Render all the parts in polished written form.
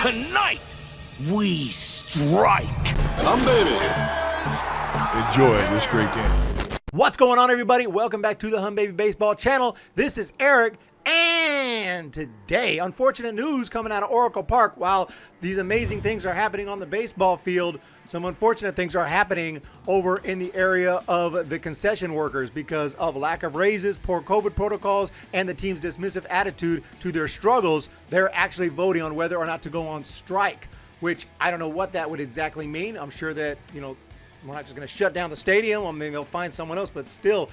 Tonight, we strike. Enjoy this great game. What's going on, everybody? Welcome back to the Hum Baby Baseball channel. This is Eric, and today, unfortunate news coming out of Oracle Park. While these amazing things are happening on the baseball field, some unfortunate things are happening over in the area of the concession workers because of lack of raises, poor COVID protocols, and the team's dismissive attitude to their struggles. They're actually voting on whether or not to go on strike, which I don't know what that would exactly mean. I'm sure that, we're not just going to shut down the stadium. I mean, they'll find someone else, but still,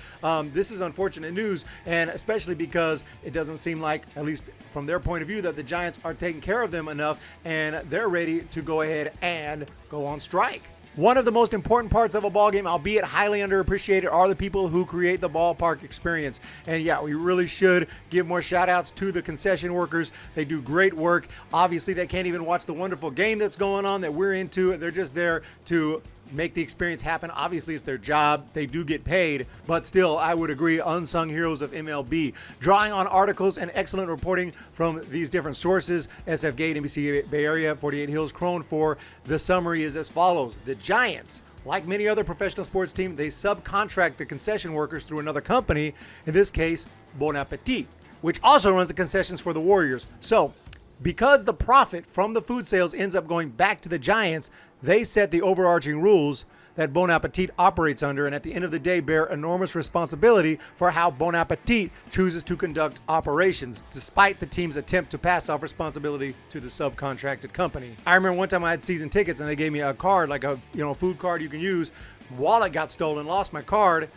this is unfortunate news, and especially because it doesn't seem like, at least from their point of view, that the Giants are taking care of them enough, and they're ready to go ahead and go on strike. One of the most important parts of a ball game, albeit highly underappreciated, are the people who create the ballpark experience. And yeah, we really should give more shout outs to the concession workers. They do great work. Obviously, they can't even watch the wonderful game that's going on that we're into. They're just there to make the experience happen. Obviously, it's their job. They do get paid, but still, I would agree, unsung heroes of MLB. Drawing on articles and excellent reporting from these different sources, SF Gate, NBC Bay Area, 48 Hills, Crone 4, the summary is as follows. The Giants, like many other professional sports teams, they subcontract the concession workers through another company, in this case, Bon Appetit, which also runs the concessions for the Warriors. So, because the profit from the food sales ends up going back to the Giants, they set the overarching rules that Bon Appetit operates under, and at the end of the day bear enormous responsibility for how Bon Appetit chooses to conduct operations, despite the team's attempt to pass off responsibility to the subcontracted company. I remember one time I had season tickets and they gave me a card, like a food card you can use. Wallet got stolen, lost my card.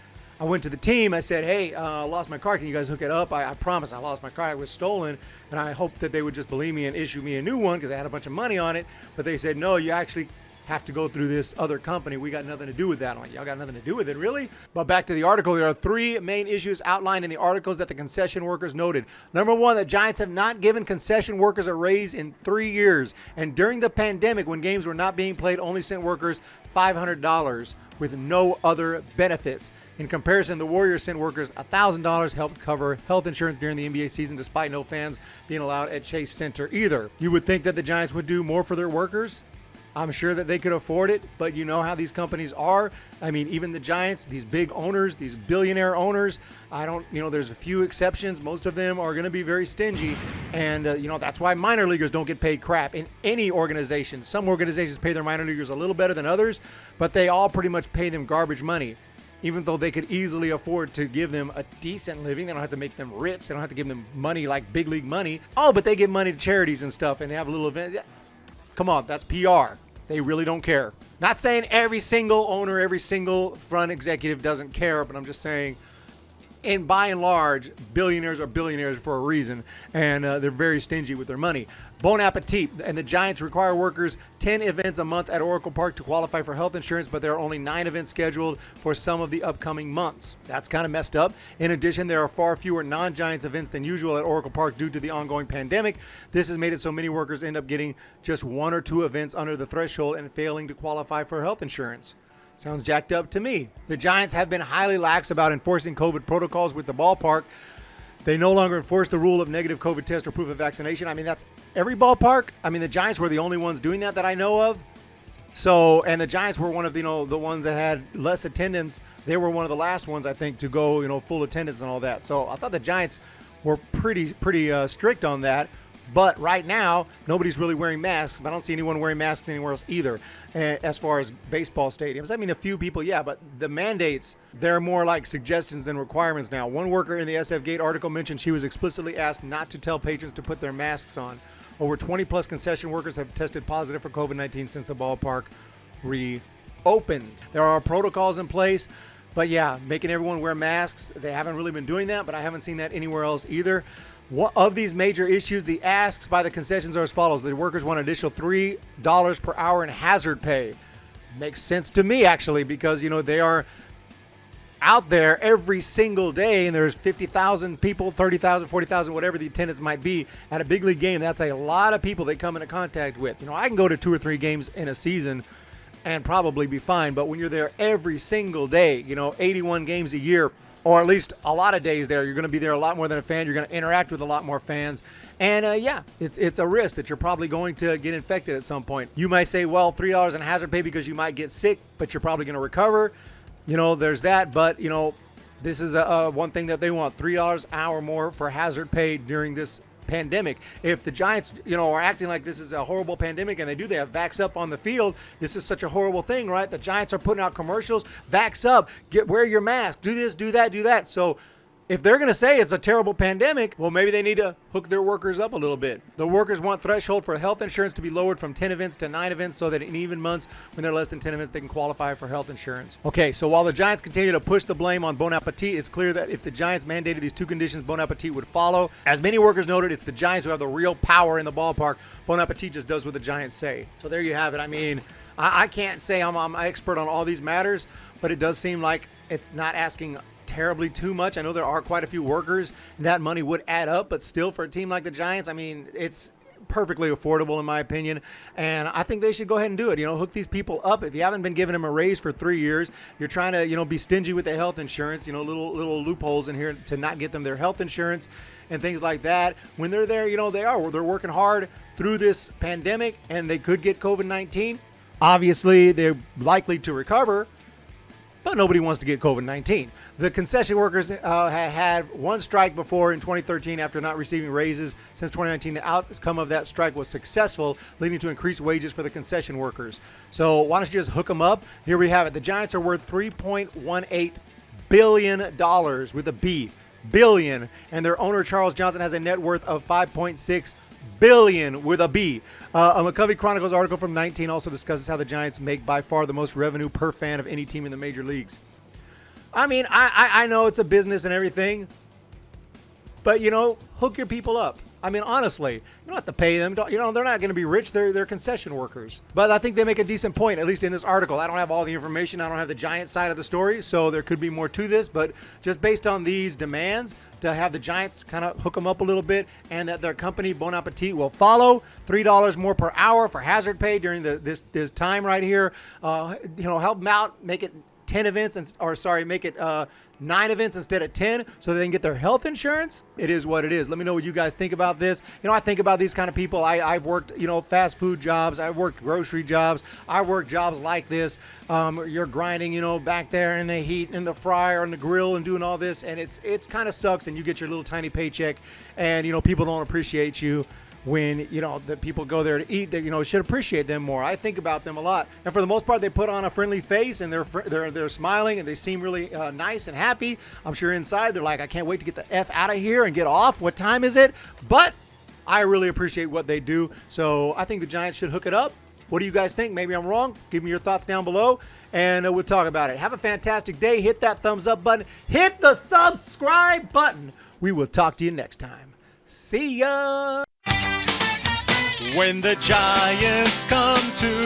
I went to the team. I said, hey, I lost my card. Can you guys hook it up? I promise I lost my card. It was stolen. And I hoped that they would just believe me and issue me a new one because I had a bunch of money on it. But they said, no, you actually have to go through this other company. We got nothing to do with that. I'm like, y'all got nothing to do with it, really? But back to the article, there are three main issues outlined in the articles that the concession workers noted. Number one, the Giants have not given concession workers a raise in 3 years. And during the pandemic, when games were not being played, only sent workers $500 with no other benefits. In comparison, the Warriors sent workers $1,000, helped cover health insurance during the NBA season, despite no fans being allowed at Chase Center either. You would think that the Giants would do more for their workers. I'm sure that they could afford it, but you know how these companies are. I mean, even the Giants, these big owners, these billionaire owners, there's a few exceptions. Most of them are going to be very stingy. And, that's why minor leaguers don't get paid crap in any organization. Some organizations pay their minor leaguers a little better than others, but they all pretty much pay them garbage money. Even though they could easily afford to give them a decent living, they don't have to make them rich. They don't have to give them money like big league money. Oh, but they give money to charities and stuff, and they have a little event. Come on, that's PR. They really don't care. Not saying every single owner, every single front executive doesn't care, but I'm just saying, and by and large, billionaires are billionaires for a reason, and they're very stingy with their money. Bon Appetit and the Giants require workers 10 events a month at Oracle Park to qualify for health insurance, but there are only 9 events scheduled for some of the upcoming months. That's kind of messed up. In addition, there are far fewer non-Giants events than usual at Oracle Park due to the ongoing pandemic. This has made it so many workers end up getting just 1 or 2 events under the threshold and failing to qualify for health insurance. Sounds jacked up to me. The Giants have been highly lax about enforcing COVID protocols with the ballpark. They no longer enforce the rule of negative COVID test or proof of vaccination. I mean, that's every ballpark. I mean, the Giants were the only ones doing that I know of. So, and the Giants were one of the ones that had less attendance. They were one of the last ones, I think, to go full attendance and all that. So I thought the Giants were pretty strict on that. But right now, nobody's really wearing masks. I don't see anyone wearing masks anywhere else either, as far as baseball stadiums. I mean, a few people, yeah, but the mandates, they're more like suggestions than requirements now. One worker in the SF Gate article mentioned she was explicitly asked not to tell patrons to put their masks on. Over 20-plus concession workers have tested positive for COVID-19 since the ballpark reopened. There are protocols in place, but yeah, making everyone wear masks, they haven't really been doing that, but I haven't seen that anywhere else either. One of these major issues, the asks by the concessions are as follows. The workers want an additional $3 per hour in hazard pay. Makes sense to me, actually, because, they are out there every single day, and there's 50,000 people, 30,000, 40,000, whatever the attendance might be at a big league game. That's a lot of people they come into contact with. I can go to 2 or 3 games in a season and probably be fine, but when you're there every single day, 81 games a year, or at least a lot of days there. You're going to be there a lot more than a fan. You're going to interact with a lot more fans. And yeah, it's a risk that you're probably going to get infected at some point. You might say, well, $3 in hazard pay because you might get sick, but you're probably going to recover. There's that. But, this is one thing that they want, $3 an hour more for hazard pay during this pandemic. If the Giants, are acting like this is a horrible pandemic, and they have vax up on the field, this is such a horrible thing, right? The Giants are putting out commercials, vax up, wear your mask, do this, do that, do that. So if they're going to say it's a terrible pandemic, well, maybe they need to hook their workers up a little bit. The workers want threshold for health insurance to be lowered from 10 events to 9 events so that in even months when they're less than 10 events, they can qualify for health insurance. Okay, so while the Giants continue to push the blame on Bon Appetit, it's clear that if the Giants mandated these two conditions, Bon Appetit would follow. As many workers noted, it's the Giants who have the real power in the ballpark. Bon Appetit just does what the Giants say. So there you have it. I mean, I can't say I'm an expert on all these matters, but it does seem like it's not asking terribly too much. I know there are quite a few workers. That money would add up, but still for a team like the Giants, I mean, it's perfectly affordable in my opinion, and I think they should go ahead and do it. Hook these people up. If you haven't been giving them a raise for 3 years, you're trying to, be stingy with the health insurance, little loopholes in here to not get them their health insurance and things like that. When they're there, they're working hard through this pandemic, and they could get COVID-19. Obviously, they're likely to recover, but nobody wants to get COVID-19. The concession workers had one strike before in 2013 after not receiving raises. Since 2019, the outcome of that strike was successful, leading to increased wages for the concession workers. So why don't you just hook them up? Here we have it. The Giants are worth $3.18 billion with a B, billion, and their owner, Charles Johnson, has a net worth of $5.6 billion with a B. A McCovey Chronicles article from 19 also discusses how the Giants make by far the most revenue per fan of any team in the major leagues. I mean, I know it's a business and everything, but, hook your people up. I mean, honestly, you don't have to pay them. They're not going to be rich. They're concession workers. But I think they make a decent point, at least in this article. I don't have all the information. I don't have the Giants side of the story, so there could be more to this. But just based on these demands, to have the Giants kind of hook them up a little bit, and that their company, Bon Appetit, will follow. $3 more per hour for hazard pay during this time right here. Help them out, make it 10 events, make it 9 events instead of 10 so they can get their health insurance. It is what it is. Let me know what you guys think about this. I think about these kind of people. I've worked, fast food jobs. I've worked grocery jobs. I've worked jobs like this. You're grinding, back there in the heat, in the fryer, on the grill, and doing all this. And it's kind of sucks, and you get your little tiny paycheck, and, people don't appreciate you. When the people go there to eat, they should appreciate them more. I think about them a lot, and for the most part, they put on a friendly face, and they're smiling, and they seem really nice and happy. I'm sure inside they're like, I can't wait to get the F out of here and get off. What time is it? But I really appreciate what they do, so I think the Giants should hook it up. What do you guys think? Maybe I'm wrong. Give me your thoughts down below, and we'll talk about it. Have a fantastic day. Hit that thumbs up button. Hit the subscribe button. We will talk to you next time. See ya. When the Giants come to